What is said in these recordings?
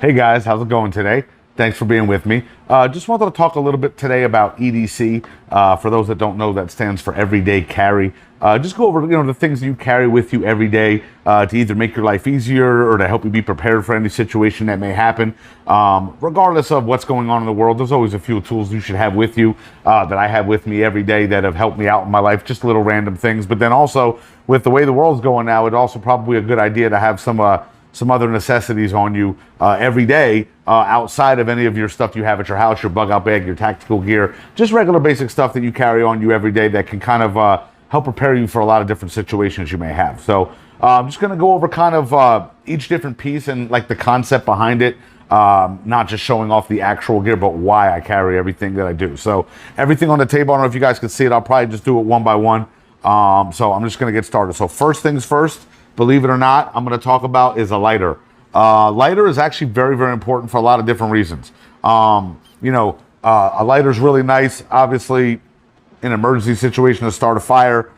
Hey guys, how's it going today? Thanks for being with me. Just wanted to talk a little bit today about EDC. For those that don't know, that stands for Everyday Carry. Just go over, the things you carry with you every day to either make your life easier or to help you be prepared for any situation that may happen. Regardless of what's going on in the world, there's always a few tools you should have with you that I have with me every day that have helped me out in my life. Just little random things. But then also, with the way the world's going now, it's also probably a good idea to have some other necessities on you every day outside of any of your stuff you have at your house, your bug out bag, your tactical gear, just regular basic stuff that you carry on you every day that can kind of help prepare you for a lot of different situations you may have. So I'm just going to go over kind of each different piece and like the concept behind it, not just showing off the actual gear, but why I carry everything that I do. So everything on the table, I don't know if you guys can see it. I'll probably just do it one by one. So I'm just going to get started. So first things first, believe it or not, I'm going to talk about is a lighter. Lighter is actually very, very important for a lot of different reasons. A lighter is really nice, obviously, in an emergency situation to start a fire,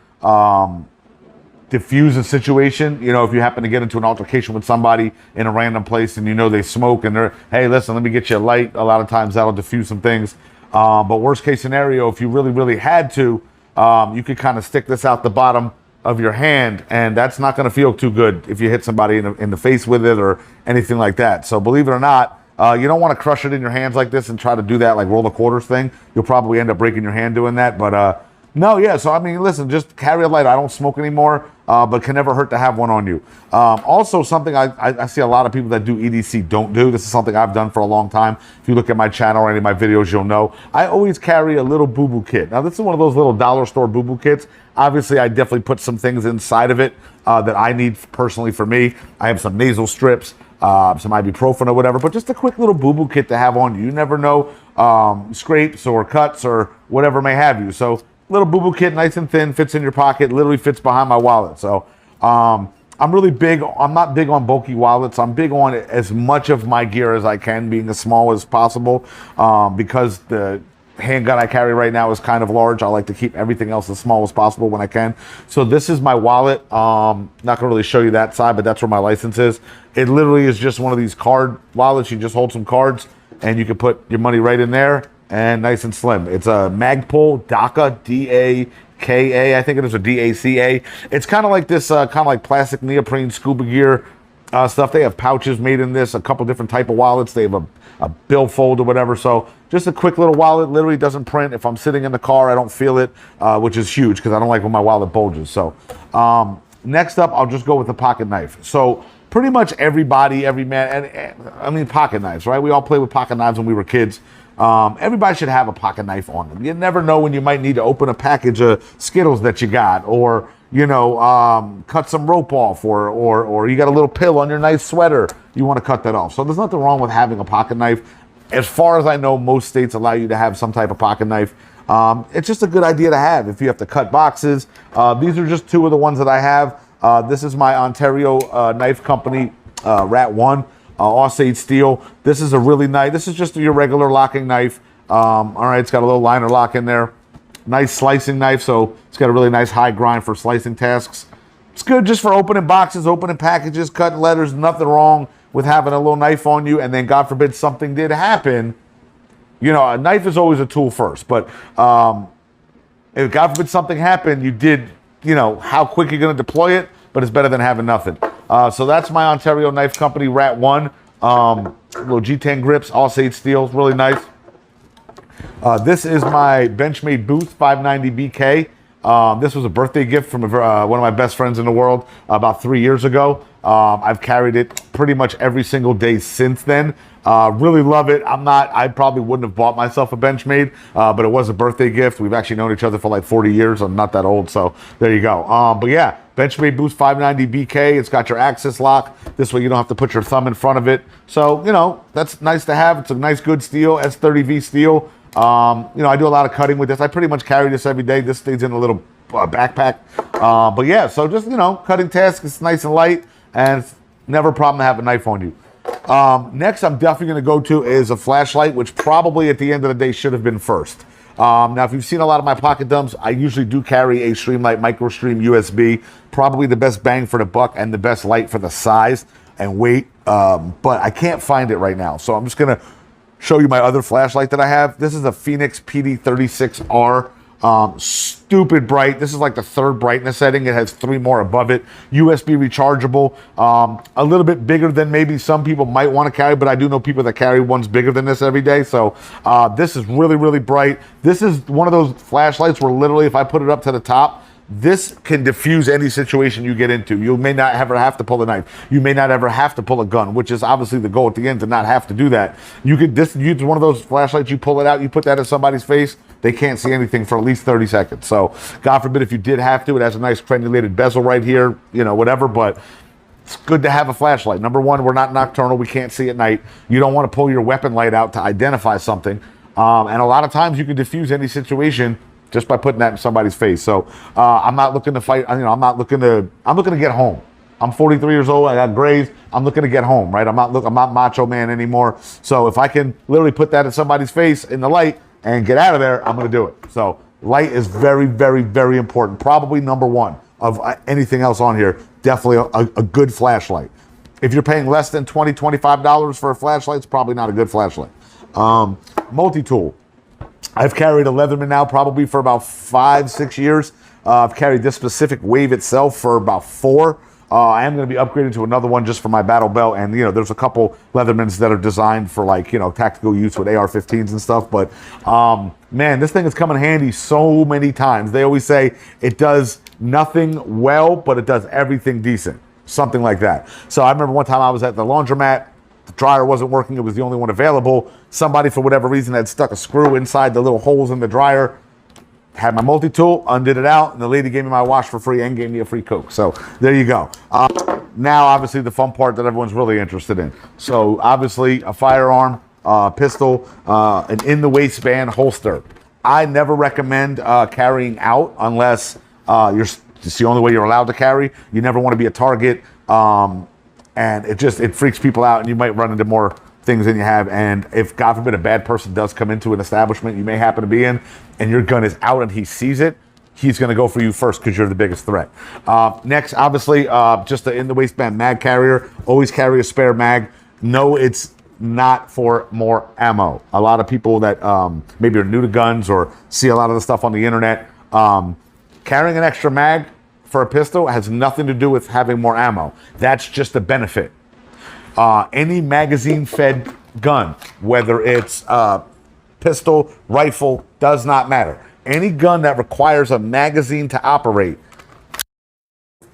diffuse a situation. If you happen to get into an altercation with somebody in a random place and they smoke and they're, hey, listen, let me get you a light. A lot of times that'll diffuse some things. But worst case scenario, if you really, really had to, you could kind of stick this out the bottom of your hand, and that's not going to feel too good if you hit somebody in the face with it or anything like that. So believe it or not, you don't want to crush it in your hands like this and try to do that like roll the quarters thing. You'll probably end up breaking your hand doing that. But no, yeah. So I mean, listen, just carry a lighter. I don't smoke anymore, but can never hurt to have one on you. Also, something I see a lot of people that do EDC don't do. This is something I've done for a long time. If you look at my channel or any of my videos, you'll know. I always carry a little boo-boo kit. Now, this is one of those little dollar store boo-boo kits. Obviously, I definitely put some things inside of it that I need personally for me. I have some nasal strips, some ibuprofen or whatever, but just a quick little boo-boo kit to have on you. You never know, scrapes or cuts or whatever may have you. So little boo-boo kit, nice and thin, fits in your pocket, literally fits behind my wallet. So I'm not big on bulky wallets. I'm big on as much of my gear as I can, being as small as possible, because the handgun I carry right now is kind of large. I like to keep everything else as small as possible when I can. So this is my wallet. Not gonna really show you that side, but that's where my license is. It literally is just one of these card wallets. You just hold some cards and you can put your money right in there, and nice and slim. It's a Magpul DACA, D-A-K-A, I think it is, a D-A-C-A. It's kind of like this, plastic neoprene scuba gear stuff. They have pouches made in this, a couple different type of wallets. They have a billfold or whatever. So just a quick little wallet, literally doesn't print. If I'm sitting in the car, I don't feel it, which is huge because I don't like when my wallet bulges. So next up, I'll just go with the pocket knife. So pretty much everybody, every man, and I mean pocket knives, right? We all played with pocket knives when we were kids. Everybody should have a pocket knife on them. You never know when you might need to open a package of Skittles that you got, or cut some rope off, or you got a little pill on your nice sweater, you want to cut that off. So there's nothing wrong with having a pocket knife. As far as I know, most states allow you to have some type of pocket knife. It's just a good idea to have if you have to cut boxes. These are just two of the ones that I have. This is my Ontario knife company, Rat 1. Osage steel. This is a really nice, this is just your regular locking knife. All right, it's got a little liner lock in there. Nice slicing knife, so it's got a really nice high grind for slicing tasks. It's good just for opening boxes, opening packages, cutting letters. Nothing wrong with having a little knife on you, and then God forbid something did happen. A knife is always a tool first, but if God forbid something happened, you did, how quick you're going to deploy it, but it's better than having nothing. So that's my Ontario knife company, Rat 1. Little G10 grips, Osage steel, really nice. This is my Benchmade Booth 590 BK. This was a birthday gift from one of my best friends in the world about 3 years ago. I've carried it pretty much every single day since then. Really love it. I probably wouldn't have bought myself a Benchmade, but it was a birthday gift. We've actually known each other for like 40 years. I'm not that old, so there you go. But yeah, Benchmade Boost 590 BK. It's got your access lock. This way you don't have to put your thumb in front of it. So, that's nice to have. It's a nice, good steel, S30V steel. I do a lot of cutting with this. I pretty much carry this every day. This stays in a little backpack. But yeah, so just, cutting tasks, it's nice and light, and it's never a problem to have a knife on you. Next, I'm definitely going to go to is a flashlight, which probably at the end of the day should have been first. Now, if you've seen a lot of my pocket dumps, I usually do carry a Streamlight MicroStream USB, probably the best bang for the buck and the best light for the size. and wait. But I can't find it right now. So I'm just going to show you my other flashlight that I have. This is a Phoenix PD36R. Stupid bright. This is like the third brightness setting. It has 3 more above it. USB rechargeable. A little bit bigger than maybe some people might want to carry, but I do know people that carry ones bigger than this every day. So this is really, really bright. This is one of those flashlights where literally if I put it up to the top, this can diffuse any situation you get into. You may not ever have to pull a knife. You may not ever have to pull a gun, which is obviously the goal at the end, to not have to do that. You could use one of those flashlights, you pull it out, you put that in somebody's face, they can't see anything for at least 30 seconds. So God forbid if you did have to, it has a nice crenulated bezel right here, you know, whatever, but it's good to have a flashlight. Number one, we're not nocturnal. We can't see at night. You don't want to pull your weapon light out to identify something. And a lot of times you can diffuse any situation just by putting that in somebody's face. So I'm not looking to fight. You know, I'm looking to get home. I'm 43 years old. I got grays. I'm looking to get home, right? I'm not macho man anymore. So if I can literally put that in somebody's face in the light and get out of there, I'm going to do it. So light is very, very, very important. Probably number one of anything else on here. Definitely a good flashlight. If you're paying less than $20, $25 for a flashlight, it's probably not a good flashlight. Multi-tool. I've carried a Leatherman now probably for about 5-6 years. I've carried this specific Wave itself for about 4. I am going to be upgraded to another one just for my battle belt. And, you know, there's a couple Leathermans that are designed for, like, you know, tactical use with AR-15s and stuff. But, man, this thing has come in handy so many times. They always say it does nothing well, but it does everything decent. Something like that. So I remember one time I was at the laundromat. The dryer wasn't working. It was the only one available. Somebody, for whatever reason, had stuck a screw inside the little holes in the dryer. Had my multi-tool, undid it out, and the lady gave me my wash for free and gave me a free Coke. So there you go. Now, obviously, the fun part that everyone's really interested in. So obviously, a firearm, pistol, an in-the-waistband holster. I never recommend carrying out unless it's the only way you're allowed to carry. You never want to be a target. And it freaks people out, and you might run into more things than you have. And if, God forbid, a bad person does come into an establishment you may happen to be in, and your gun is out and he sees it, he's going to go for you first because you're the biggest threat. Next, obviously, just the in-the-waistband mag carrier. Always carry a spare mag. No, it's not for more ammo. A lot of people that maybe are new to guns or see a lot of the stuff on the internet, carrying an extra mag for a pistol has nothing to do with having more ammo. That's just a benefit. Any magazine-fed gun, whether it's pistol, rifle, does not matter. Any gun that requires a magazine to operate,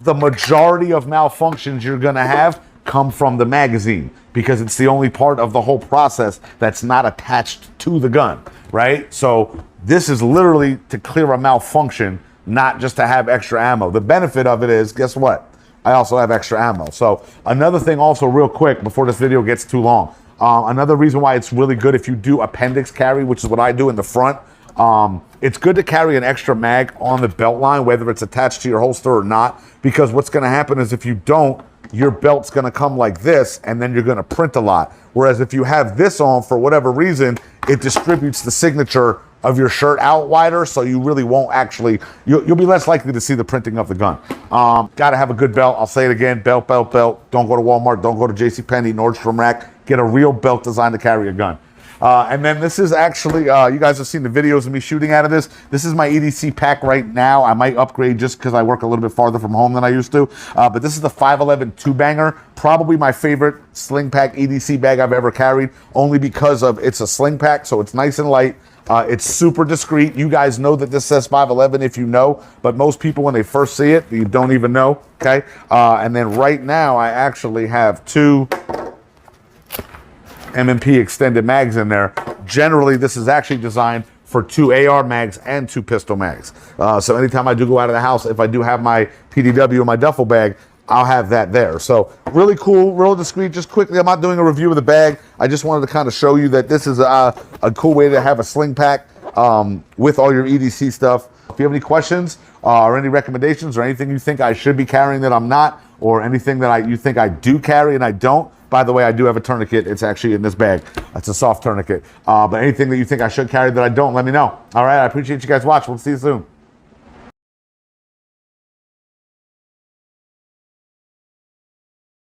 the majority of malfunctions you're going to have come from the magazine because it's the only part of the whole process that's not attached to the gun, right? So this is literally to clear a malfunction, not just to have extra ammo. The benefit of it is, guess what? I also have extra ammo. So another thing also real quick before this video gets too long. Another reason why it's really good if you do appendix carry, which is what I do in the front. It's good to carry an extra mag on the belt line, whether it's attached to your holster or not, because what's going to happen is if you don't, your belt's going to come like this and then you're going to print a lot. Whereas if you have this on for whatever reason, it distributes the signature of your shirt out wider, so you really won't actually, you'll be less likely to see the printing of the gun. Got to have a good belt. I'll say it again, belt, belt, belt. Don't go to Walmart, don't go to JCPenney, Nordstrom Rack. Get a real belt designed to carry a gun. And then this is actually, you guys have seen the videos of me shooting out of this. This is my EDC pack right now. I might upgrade just because I work a little bit farther from home than I used to. But this is the 511 2-banger. Probably my favorite sling pack EDC bag I've ever carried, only because of it's a sling pack, so it's nice and light. It's super discreet. You guys know that this says 511 if you know, but most people when they first see it, you don't even know, okay? And then right now I actually have 2 M&P extended mags in there. Generally, this is actually designed for 2 AR mags and 2 pistol mags. So anytime I do go out of the house, if I do have my PDW in my duffel bag, I'll have that there. So really cool, real discreet. Just quickly, I'm not doing a review of the bag. I just wanted to kind of show you that this is a cool way to have a sling pack with all your EDC stuff. If you have any questions or any recommendations or anything you think I should be carrying that I'm not, or anything that you think I do carry and I don't, by the way, I do have a tourniquet. It's actually in this bag. It's a soft tourniquet. But anything that you think I should carry that I don't, let me know. All right, I appreciate you guys watching. We'll see you soon.